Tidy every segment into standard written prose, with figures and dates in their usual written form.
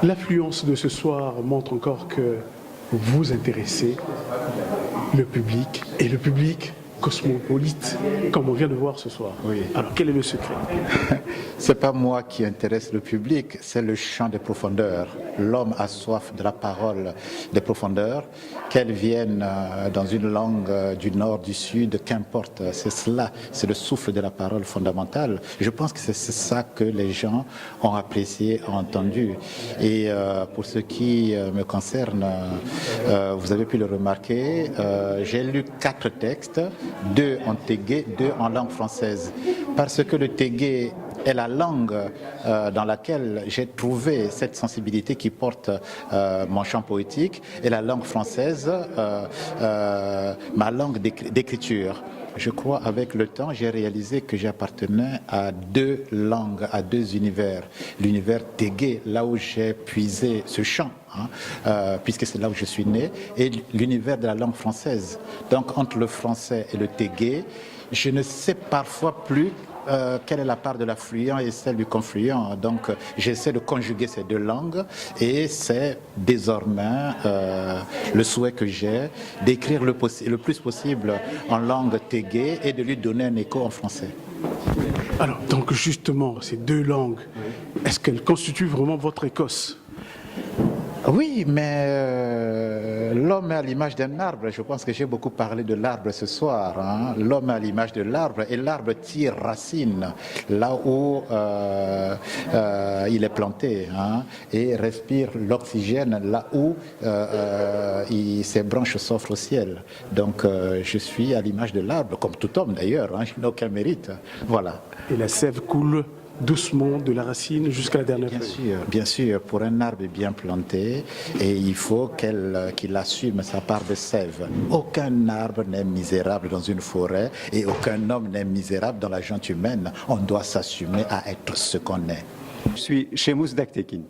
L'affluence de ce soir montre encore que vous intéressez le public, et le public cosmopolite, comme on vient de voir ce soir. Oui. Alors, quel est le secret? C'est pas moi qui intéresse le public, c'est le chant des profondeurs. L'homme a soif de la parole des profondeurs, qu'elles viennent dans une langue du nord, du sud, qu'importe. C'est cela, c'est le souffle de la parole fondamentale. Je pense que c'est ça que les gens ont apprécié, ont entendu. Et pour ce qui me concerne, vous avez pu le remarquer, j'ai lu 4 textes, 2 en tégué, 2 en langue française. Parce que le tégué est la langue dans laquelle j'ai trouvé cette sensibilité qui porte mon chant poétique, et la langue française, ma langue d'écriture. Je crois avec le temps, j'ai réalisé que j'appartenais à 2 langues, à 2 univers. L'univers tégué, là où j'ai puisé ce chant, puisque c'est là où je suis né, et l'univers de la langue française. Donc entre le français et le tégué, je ne sais parfois plus quelle est la part de l'affluent et celle du confluent. Donc j'essaie de conjuguer ces 2 langues, et c'est désormais le souhait que j'ai d'écrire le plus possible en langue tégué et de lui donner un écho en français. Alors, donc justement, ces 2 langues, est-ce qu'elles constituent vraiment votre Écosse? Oui, mais l'homme est à l'image d'un arbre. Je pense que j'ai beaucoup parlé de l'arbre ce soir. L'homme est à l'image de l'arbre, et l'arbre tire racine là où il est planté, et respire l'oxygène là où ses branches s'offrent au ciel. Donc je suis à l'image de l'arbre, comme tout homme d'ailleurs, je n'ai aucun mérite. Voilà. Et la sève coule doucement de la racine jusqu'à la dernière feuille. Bien sûr, pour un arbre bien planté, et il faut qu'il assume sa part de sève. Aucun arbre n'est misérable dans une forêt, et aucun homme n'est misérable dans la gente humaine. On doit s'assumer à être ce qu'on est. Je suis Seamus Daktekin.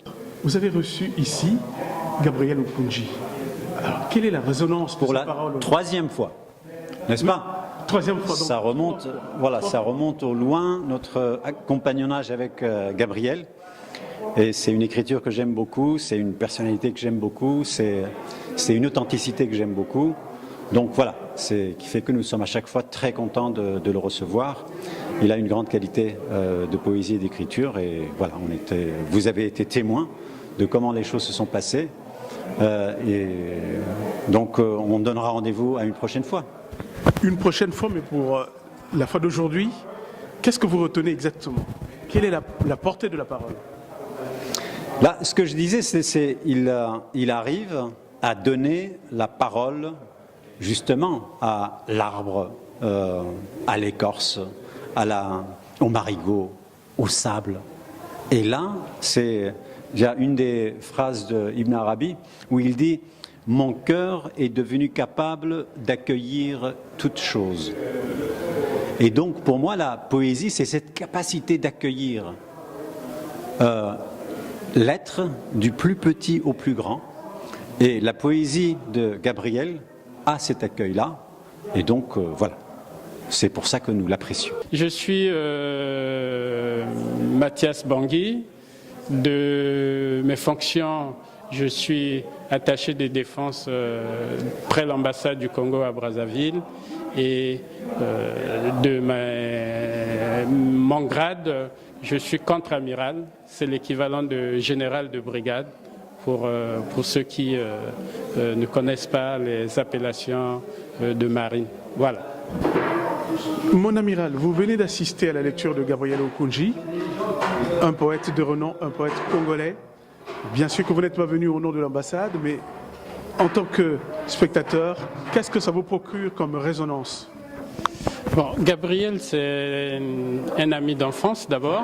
Vous avez reçu ici Gabriel Okoundji. Alors, quelle est la résonance de Pour sa parole? la 3e fois, n'est-ce pas? 3e fois. Donc. Ça remonte, voilà, ça remonte au loin, notre compagnonnage avec Gabriel. Et c'est une écriture que j'aime beaucoup, c'est une personnalité que j'aime beaucoup, c'est une authenticité que j'aime beaucoup. Donc voilà, c'est qui fait que nous sommes à chaque fois très contents de le recevoir. Il a une grande qualité de poésie et d'écriture, et voilà, vous avez été témoins de comment les choses se sont passées. Et donc on donnera rendez-vous à une prochaine fois. Une prochaine fois, mais pour la fois d'aujourd'hui, qu'est-ce que vous retenez exactement? Quelle est la portée de la parole? Là, ce que je disais, c'est il arrive à donner la parole justement à l'arbre, à l'écorce, au marigot, au sable. Et là, il y a une des phrases d'Ibn Arabi où il dit « Mon cœur est devenu capable d'accueillir toute chose ». Et donc, pour moi, la poésie, c'est cette capacité d'accueillir l'être du plus petit au plus grand. Et la poésie de Gabriel a cet accueil-là. Et donc, voilà. C'est pour ça que nous l'apprécions. Je suis Mathias Bangui. De mes fonctions, je suis attaché de défense près l'ambassade du Congo à Brazzaville, et de mon grade, je suis contre-amiral, c'est l'équivalent de général de brigade pour ceux qui ne connaissent pas les appellations de marine. Voilà. Mon amiral, vous venez d'assister à la lecture de Gabriel Okoundji, un poète de renom, un poète congolais. Bien sûr que vous n'êtes pas venu au nom de l'ambassade, mais en tant que spectateur, qu'est-ce que ça vous procure comme résonance? Bon, Gabriel, c'est un ami d'enfance d'abord,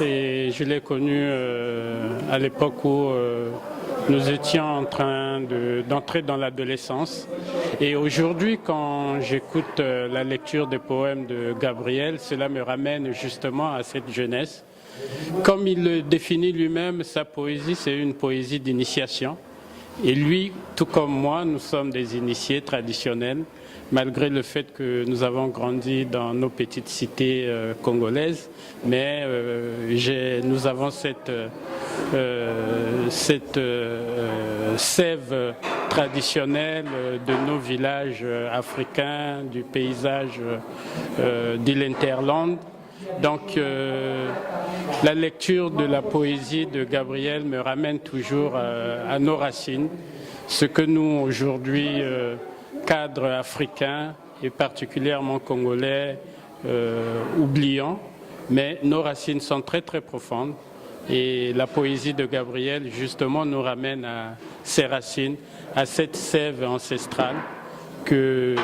et je l'ai connu à l'époque où nous étions en train d'entrer dans l'adolescence. Et aujourd'hui, quand j'écoute la lecture des poèmes de Gabriel, cela me ramène justement à cette jeunesse. Comme il le définit lui-même, sa poésie, c'est une poésie d'initiation. Et lui, tout comme moi, nous sommes des initiés traditionnels, malgré le fait que nous avons grandi dans nos petites cités congolaises. Mais nous avons cette cette sève traditionnelle de nos villages africains, du paysage de l'Interland. Donc la lecture de la poésie de Gabriel me ramène toujours à nos racines, ce que nous aujourd'hui, cadres africains et particulièrement congolais, oublions, mais nos racines sont très très profondes et la poésie de Gabriel justement nous ramène à ces racines, à cette sève ancestrale que,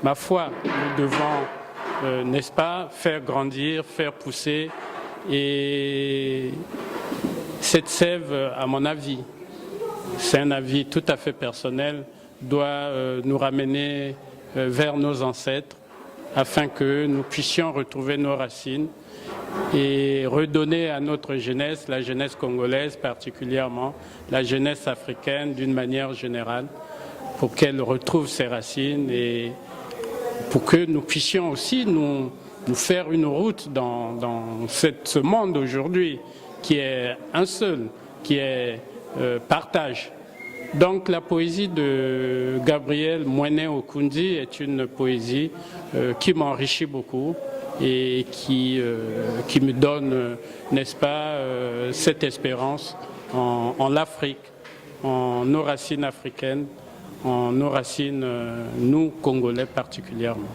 ma foi, nous devons, n'est-ce pas, faire grandir, faire pousser. Et cette sève, à mon avis, c'est un avis tout à fait personnel, doit nous ramener vers nos ancêtres afin que nous puissions retrouver nos racines et redonner à notre jeunesse, la jeunesse congolaise particulièrement, la jeunesse africaine d'une manière générale, pour qu'elle retrouve ses racines et pour que nous puissions aussi nous faire une route dans ce monde aujourd'hui qui est un seul, qui est partage. Donc la poésie de Gabriel Mwene Okundi est une poésie qui m'enrichit beaucoup et qui me donne, n'est-ce pas, cette espérance en l'Afrique, en nos racines africaines, en nos racines, nous, Congolais particulièrement.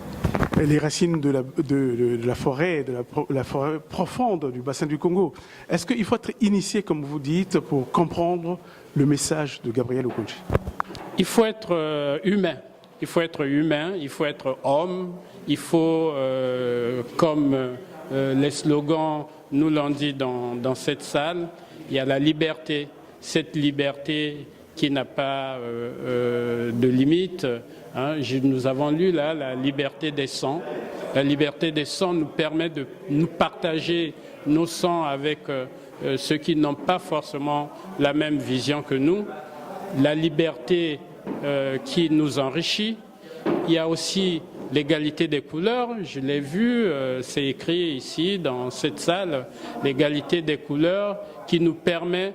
Les racines de la forêt, la forêt profonde du bassin du Congo. Est-ce qu'il faut être initié, comme vous dites, pour comprendre le message de Gabriel Okundi? Il faut être humain. Il faut être humain, il faut être homme, il faut, comme les slogans nous l'ont dit dans cette salle, il y a la liberté. Cette liberté qui n'a pas de limite. Hein. Nous avons lu là la liberté des sons. La liberté des sons nous permet de nous partager nos sons avec ceux qui n'ont pas forcément la même vision que nous. La liberté qui nous enrichit. Il y a aussi l'égalité des couleurs. Je l'ai vu, c'est écrit ici dans cette salle, l'égalité des couleurs qui nous permet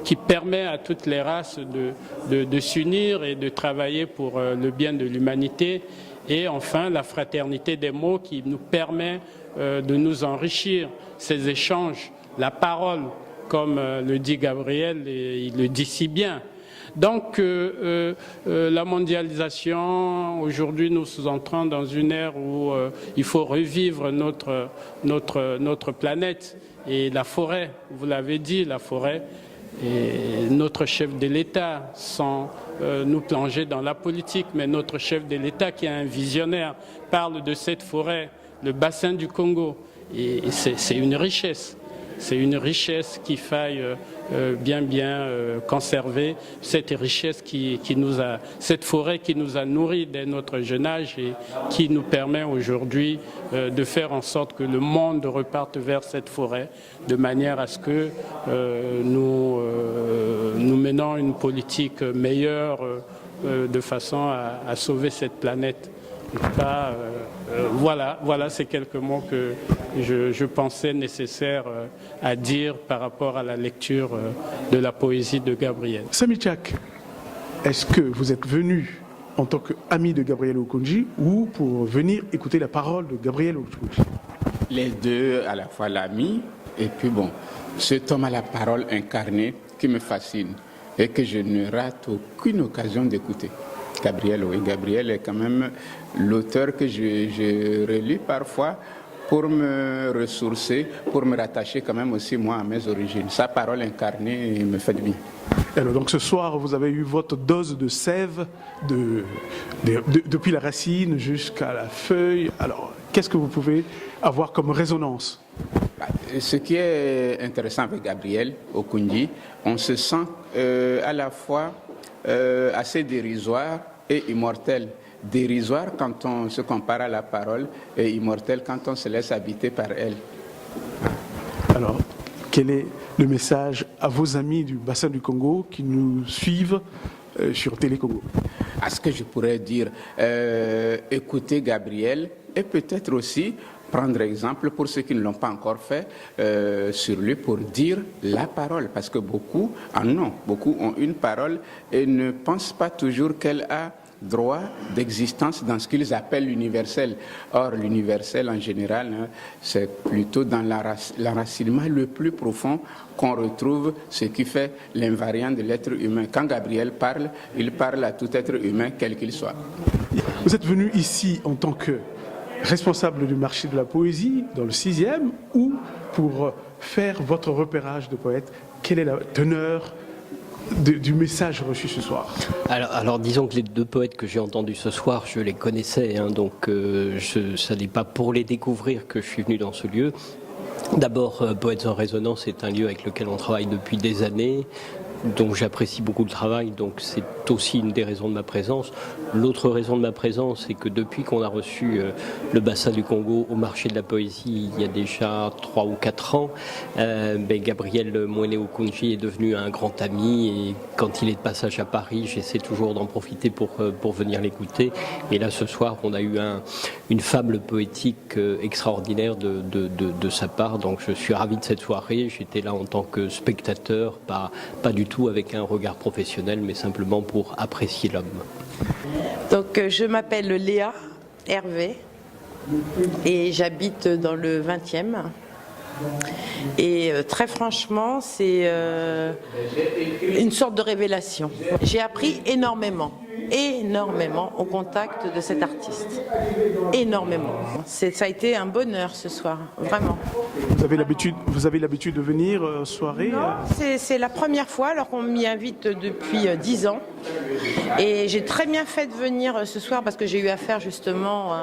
qui permet à toutes les races de s'unir et de travailler pour le bien de l'humanité. Et enfin, la fraternité des mots qui nous permet de nous enrichir. Ces échanges, la parole, comme le dit Gabriel, et il le dit si bien. Donc, la mondialisation, aujourd'hui, nous sommes entrant dans une ère où il faut revivre notre planète. Et la forêt, vous l'avez dit, la forêt, et notre chef de l'État, sans nous plonger dans la politique, mais notre chef de l'État qui est un visionnaire, parle de cette forêt, le bassin du Congo. Et c'est une richesse. C'est une richesse qu'il faille bien conserver, cette richesse cette forêt qui nous a nourris dès notre jeune âge et qui nous permet aujourd'hui de faire en sorte que le monde reparte vers cette forêt de manière à ce que nous menons une politique meilleure de façon à sauver cette planète. Voilà, c'est quelques mots que je pensais nécessaires à dire par rapport à la lecture de la poésie de Gabriel. Samy Tchak, est-ce que vous êtes venu en tant qu'ami de Gabriel Okundi ou pour venir écouter la parole de Gabriel Okundi? Les deux, à la fois l'ami et puis cet homme à la parole incarnée qui me fascine et que je ne rate aucune occasion d'écouter. Gabriel, oui, Gabriel est quand même l'auteur que je relis parfois pour me ressourcer, pour me rattacher quand même aussi moi à mes origines. Sa parole incarnée me fait du bien. Alors donc ce soir, vous avez eu votre dose de sève depuis la racine jusqu'à la feuille. Alors qu'est-ce que vous pouvez avoir comme résonance? Ce qui est intéressant avec Gabriel Okundi, on se sent à la fois assez dérisoire et immortel. Dérisoire quand on se compare à la parole et immortel quand on se laisse habiter par elle. Alors, quel est le message à vos amis du bassin du Congo qui nous suivent sur Télé Congo? À ce que je pourrais dire, écoutez Gabriel et peut-être aussi prendre exemple pour ceux qui ne l'ont pas encore fait sur lui pour dire la parole, parce que beaucoup en ont, beaucoup ont une parole et ne pensent pas toujours qu'elle a droit d'existence dans ce qu'ils appellent l'universel. Or, l'universel en général, hein, c'est plutôt dans l'enracinement le plus profond qu'on retrouve ce qui fait l'invariant de l'être humain. Quand Gabriel parle, il parle à tout être humain, quel qu'il soit. Vous êtes venu ici en tant que responsable du marché de la poésie dans le 6e ou pour faire votre repérage de poètes? Quelle est la teneur du message reçu ce soir? Alors disons que les deux poètes que j'ai entendus ce soir, je les connaissais, hein, donc ça n'est pas pour les découvrir que je suis venu dans ce lieu. D'abord, Poètes en Résonance est un lieu avec lequel on travaille depuis des années, donc j'apprécie beaucoup le travail, donc c'est aussi une des raisons de ma présence. L'autre raison de ma présence, c'est que depuis qu'on a reçu le Bassin du Congo au marché de la poésie il y a déjà 3 ou 4 ans, Gabriel Mwene-Okunji est devenu un grand ami et quand il est de passage à Paris, j'essaie toujours d'en profiter pour venir l'écouter. Et là ce soir, on a eu une fable poétique extraordinaire de sa part, donc je suis ravi de cette soirée. J'étais là en tant que spectateur, pas du tout avec un regard professionnel, mais simplement pour apprécier l'homme. Donc je m'appelle Léa Hervé et j'habite dans le 20e. Et très franchement, c'est une sorte de révélation. J'ai appris énormément au contact de cet artiste. Énormément. Ça a été un bonheur ce soir, vraiment. Vous avez l'habitude de venir soirée? Non, c'est la première fois, alors qu'on m'y invite depuis 10 ans. Et j'ai très bien fait de venir ce soir parce que j'ai eu affaire justement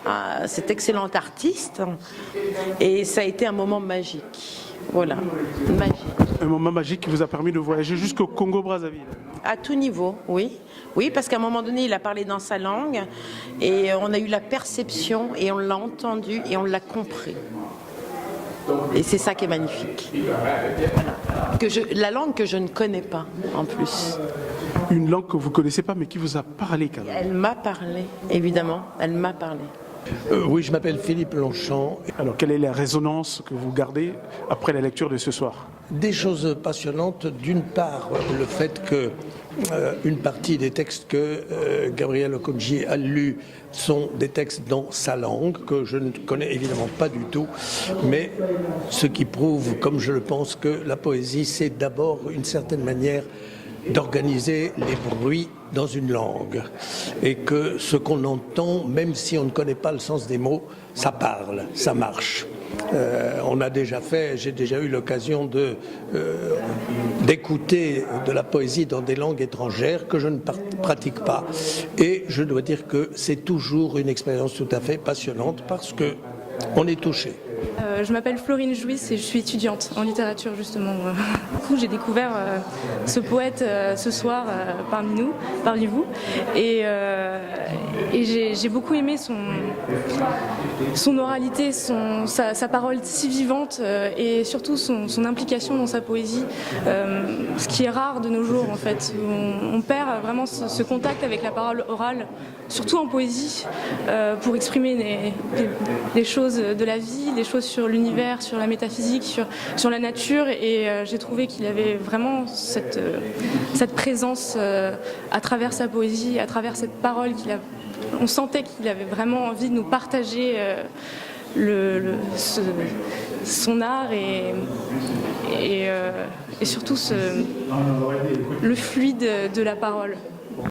à cet excellent artiste. Et ça a été un moment magique. Voilà, magique. Un moment magique qui vous a permis de voyager jusqu'au Congo-Brazzaville? À tout niveau, oui. Oui, parce qu'à un moment donné, il a parlé dans sa langue et on a eu la perception et on l'a entendu et on l'a compris. Et c'est ça qui est magnifique. Voilà. La langue que je ne connais pas, en plus. Une langue que vous ne connaissez pas, mais qui vous a parlé quand même? Elle m'a parlé, évidemment, elle m'a parlé. Oui, je m'appelle Philippe Longchamp. Alors, quelle est la résonance que vous gardez après la lecture de ce soir? Des choses passionnantes. D'une part, le fait que une partie des textes que Gabriel Okunji a lus sont des textes dans sa langue, que je ne connais évidemment pas du tout, mais ce qui prouve, comme je le pense, que la poésie, c'est d'abord une certaine manière d'organiser les bruits dans une langue et que ce qu'on entend, même si on ne connaît pas le sens des mots, ça parle, ça marche. J'ai déjà eu l'occasion d'écouter de la poésie dans des langues étrangères que je ne pratique pas et je dois dire que c'est toujours une expérience tout à fait passionnante parce que on est touché. Je m'appelle Florine Jouisse et je suis étudiante en littérature justement. Du coup, j'ai découvert ce poète ce soir parmi vous, et j'ai beaucoup aimé son oralité, sa parole si vivante et surtout son implication dans sa poésie, ce qui est rare de nos jours en fait. On perd vraiment ce contact avec la parole orale, surtout en poésie, pour exprimer des choses de la vie, des choses sur l'univers, sur la métaphysique, sur la nature, et j'ai trouvé qu'il avait vraiment cette présence à travers sa poésie, à travers cette parole on sentait qu'il avait vraiment envie de nous partager son art et surtout le fluide de la parole.